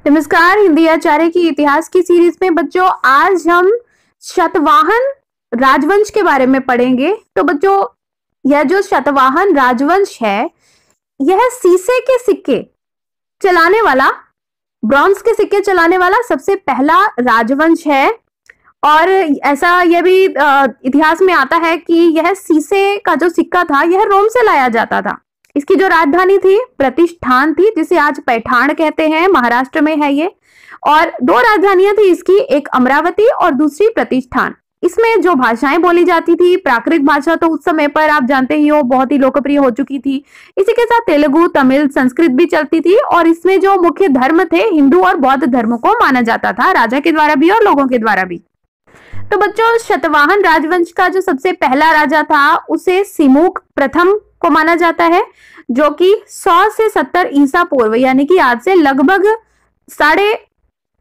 नमस्कार। हिंदी आचार्य की इतिहास की सीरीज में बच्चों आज हम शतवाहन राजवंश के बारे में पढ़ेंगे। तो बच्चों यह जो शतवाहन राजवंश है यह सीसे के सिक्के चलाने वाला, ब्रॉन्ज के सिक्के चलाने वाला सबसे पहला राजवंश है। और ऐसा यह भी इतिहास में आता है कि यह सीसे का जो सिक्का था यह रोम से लाया जाता था। इसकी जो राजधानी थी प्रतिष्ठान थी, जिसे आज पैठान कहते हैं, महाराष्ट्र में है ये। और दो राजधानियां थी इसकी, एक अमरावती और दूसरी प्रतिष्ठान। इसमें जो भाषाएं बोली जाती थी, प्राकृत भाषा तो उस समय पर आप जानते ही हो बहुत ही लोकप्रिय हो चुकी थी। इसी के साथ तेलुगु, तमिल, संस्कृत भी चलती थी। और इसमें जो मुख्य धर्म थे हिंदू और बौद्ध धर्म को माना जाता था, राजा के द्वारा भी और लोगों के द्वारा भी। तो बच्चों शतवाहन राजवंश का जो सबसे पहला राजा था उसे सिमुक प्रथम को माना जाता है, जो कि 100 से 70 ईसा पूर्व यानी कि आज से लगभग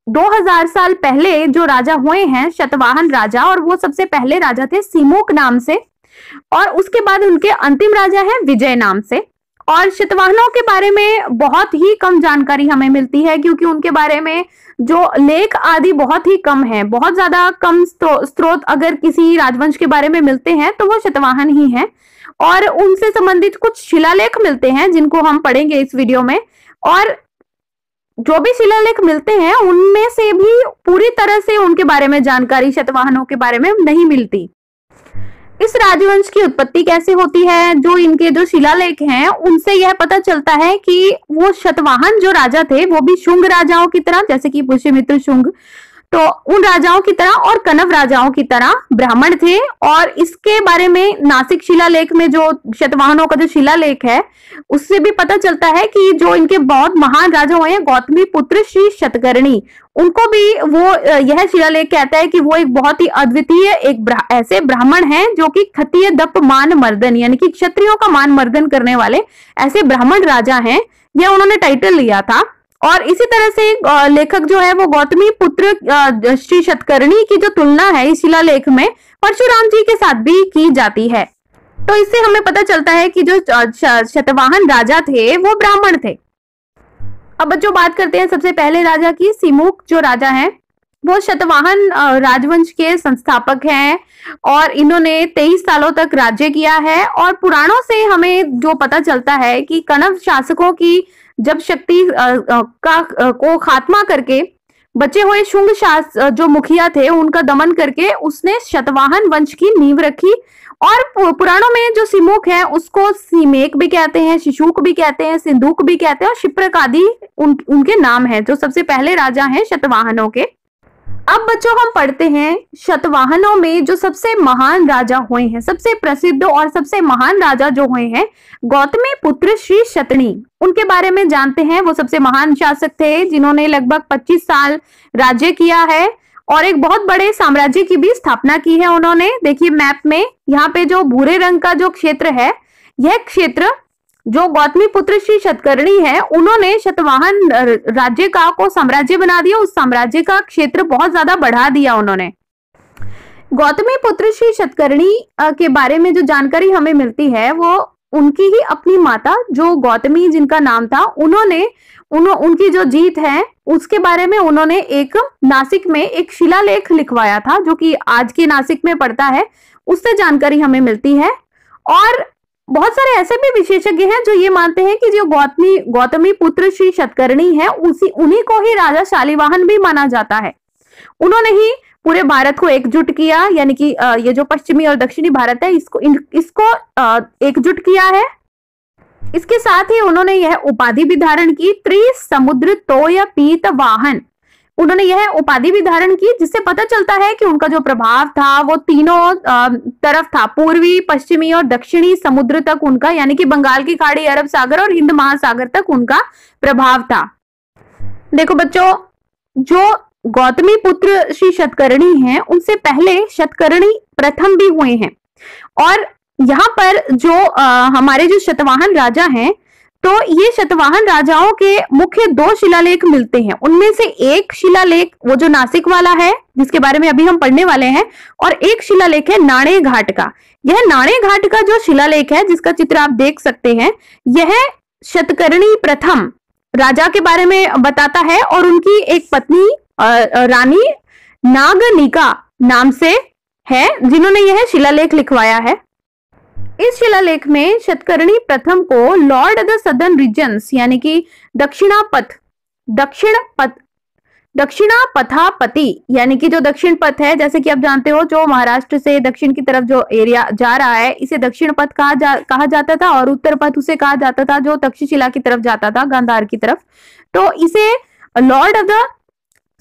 2500 साल पहले जो राजा हुए हैं शतवाहन राजा, और वो सबसे पहले राजा थे सिमुक नाम से। और उसके बाद उनके अंतिम राजा हैं विजय नाम से। और शतवाहनों के बारे में बहुत ही कम जानकारी हमें मिलती है, क्योंकि उनके बारे में जो लेख आदि बहुत ही कम है। बहुत ज्यादा कम स्रोत अगर किसी राजवंश के बारे में मिलते हैं तो वो शतवाहन ही हैं। और उनसे संबंधित कुछ शिलालेख मिलते हैं जिनको हम पढ़ेंगे इस वीडियो में। और जो भी शिलालेख मिलते हैं उनमें से भी पूरी तरह से उनके बारे में जानकारी शतवाहनों के बारे में नहीं मिलती। इस राजवंश की उत्पत्ति कैसे होती है, जो इनके जो शिलालेख हैं उनसे यह पता चलता है कि वो शतवाहन जो राजा थे वो भी शुंग राजाओं की तरह, जैसे कि पुष्यमित्र शुंग, तो उन राजाओं की तरह और कनव राजाओं की तरह ब्राह्मण थे। और इसके बारे में नासिक शिलालेख में जो शतवाहनों का जो शिलालेख है उससे भी पता चलता है कि जो इनके बहुत महान राजा हुए हैं गौतमी पुत्र श्री शतकर्णी, उनको भी वो यह शिलालेख कहता है कि वो एक बहुत ही अद्वितीय ऐसे ब्राह्मण हैं जो कि क्षत्रिय दप मान मर्दन यानी कि क्षत्रियों का मान मर्दन करने वाले ऐसे ब्राह्मण राजा हैं। यह उन्होंने टाइटल लिया था। और इसी तरह से लेखक जो है वो गौतमी पुत्र श्री शतकर्णी की जो तुलना है इस शिलालेख में परशुराम जी के साथ भी की जाती है। तो इससे हमें पता चलता है कि जो शतवाहन राजा थे वो ब्राह्मण थे। अब बच्चों बात करते हैं सबसे पहले राजा की। सिमुक जो राजा हैं वो शतवाहन राजवंश के संस्थापक हैं और इन्होंने 23 सालों तक राज्य किया है। और पुराणों से हमें जो पता चलता है कि कणव शासकों की जब शक्ति को खात्मा करके बचे हुए शुंग जो मुखिया थे उनका दमन करके उसने शतवाहन वंश की नींव रखी। और पुराणों में जो सिमुक है उसको सीमेक भी कहते हैं, शिशुक भी कहते हैं, सिंधुक भी कहते हैं और शिप्रक आदि उनके नाम हैं जो सबसे पहले राजा हैं शतवाहनों के। अब बच्चों हम पढ़ते हैं शतवाहनों में जो सबसे महान राजा हुए हैं, सबसे प्रसिद्ध और सबसे महान राजा जो हुए हैं गौतमी पुत्र श्री शतनी, उनके बारे में जानते हैं। वो सबसे महान शासक थे जिन्होंने लगभग 25 साल राज्य किया है और एक बहुत बड़े साम्राज्य की भी स्थापना की है उन्होंने। देखिए मैप में यहाँ पे जो भूरे रंग का जो क्षेत्र है यह क्षेत्र जो गौतमी पुत्र श्री शतकर्णी है उन्होंने शतवाहन राज्य का को साम्राज्य बना दिया। उस साम्राज्य का क्षेत्र बहुत ज्यादा बढ़ा दिया उन्होंने। गौतमी पुत्र श्री शतकर्णी के बारे में जो जानकारी हमें मिलती है वो उनकी ही अपनी माता जो गौतमी जिनका नाम था उनकी जो जीत है उसके बारे में उन्होंने एक नासिक में एक शिलालेख लिखवाया था जो कि आज के नासिक में पड़ता है, उससे जानकारी हमें मिलती है। और बहुत सारे ऐसे भी विशेषज्ञ हैं जो ये मानते हैं कि जो गौतमी पुत्र श्री शतकर्णी है उन्हीं को ही राजा शालिवाहन भी माना जाता है। उन्होंने ही पूरे भारत को एकजुट किया, यानी कि ये जो पश्चिमी और दक्षिणी भारत है इसको एकजुट किया है। इसके साथ ही उन्होंने यह उपाधि भी धारण की त्रिसमुद्र तोय पीत वाहन। उन्होंने यह उपाधि भी धारण की जिससे पता चलता है कि उनका जो प्रभाव था वो तीनों तरफ था, पूर्वी, पश्चिमी और दक्षिणी समुद्र तक उनका, यानी कि बंगाल की खाड़ी, अरब सागर और हिंद महासागर तक उनका प्रभाव था। देखो बच्चों जो गौतमी पुत्र श्री शतकर्णी हैं उनसे पहले शतकर्णी प्रथम भी हुए हैं। और यहाँ पर जो हमारे जो शतवाहन राजा हैं तो ये शतवाहन राजाओं के मुख्य 2 शिलालेख मिलते हैं। उनमें से एक शिलालेख वो जो नासिक वाला है जिसके बारे में अभी हम पढ़ने वाले हैं, और एक शिलालेख है नाणे घाट का। यह नाणे घाट का जो शिलालेख है जिसका चित्र आप देख सकते हैं, यह शतकर्णी प्रथम राजा के बारे में बताता है और उनकी एक पत्नी रानी नागनिका नाम से है, जिन्होंने यह शिलालेख लिखवाया है। इस शिलालेख में शतकर्णी प्रथम को lord of the southern regions यानी कि दक्षिणापथापति यानी कि जो दक्षिण पथ है, जैसे कि आप जानते हो जो महाराष्ट्र से दक्षिण की तरफ जो एरिया जा रहा है इसे दक्षिण पथ कहा जाता था, और उत्तर पथ उसे कहा जाता था जो तक्षशिला की तरफ जाता था, गांधार की तरफ। तो इसे lord of the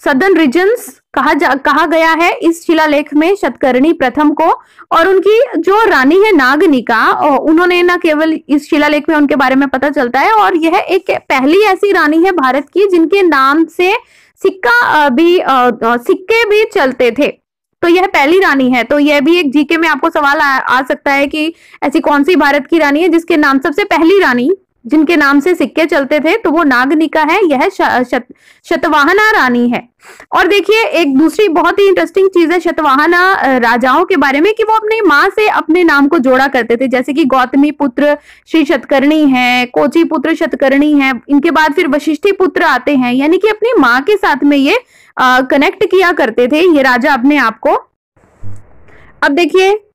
southern regions कहा गया है इस शिलालेख में शतकर्णी प्रथम को। और उनकी जो रानी है नागनिका, उन्होंने ना केवल इस शिलालेख में उनके बारे में पता चलता है, और यह एक पहली ऐसी रानी है भारत की जिनके नाम से सिक्के भी चलते थे। तो यह पहली रानी है। तो यह भी एक जीके में आपको सवाल आ सकता है कि ऐसी कौन सी भारत की रानी है जिसके नाम, सबसे पहली रानी जिनके नाम से सिक्के चलते थे, तो वो नागनिका है। यह शतवाहना रानी है। और देखिए एक दूसरी बहुत ही इंटरेस्टिंग चीज है शतवाहना राजाओं के बारे में कि वो अपनी माँ से अपने नाम को जोड़ा करते थे, जैसे कि गौतमी पुत्र श्री शतकर्णी है, कोची पुत्र शतकर्णी है, इनके बाद फिर वशिष्ठी पुत्र आते हैं, यानी कि अपनी माँ के साथ में ये कनेक्ट किया करते थे ये राजा अपने आप को। अब देखिए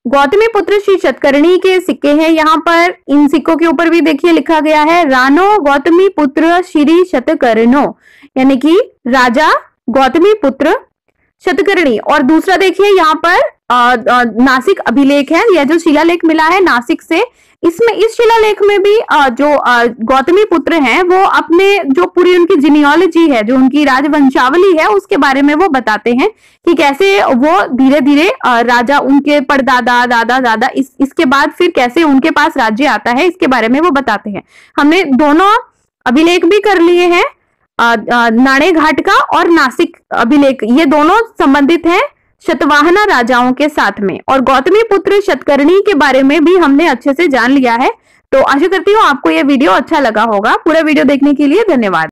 गौतमी पुत्र श्री शतकर्णी के सिक्के हैं यहाँ पर। इन सिक्कों के ऊपर भी देखिए लिखा गया है रानो गौतमी पुत्र श्री शतकर्णो, यानी कि राजा गौतमी पुत्र शतकर्णी। और दूसरा देखिए यहाँ पर नासिक अभिलेख है, यह जो शिलालेख मिला है नासिक से, इसमें इस शिलालेख में भी जो गौतमी पुत्र हैं वो अपने जो पूरी उनकी जीनियोलॉजी है, जो उनकी राजवंशावली है, उसके बारे में वो बताते हैं कि कैसे वो धीरे धीरे राजा, उनके परदादा दादा दादा इसके बाद फिर कैसे उनके पास राज्य आता है, इसके बारे में वो बताते हैं। हमने दोनों अभिलेख भी कर लिए हैं, नाणे घाट का और नासिक अभिलेख, ये दोनों संबंधित हैं शतवाहना राजाओं के साथ में। और गौतमी पुत्र शतकर्णी के बारे में भी हमने अच्छे से जान लिया है। तो आशा करती हूँ आपको यह वीडियो अच्छा लगा होगा। पूरा वीडियो देखने के लिए धन्यवाद।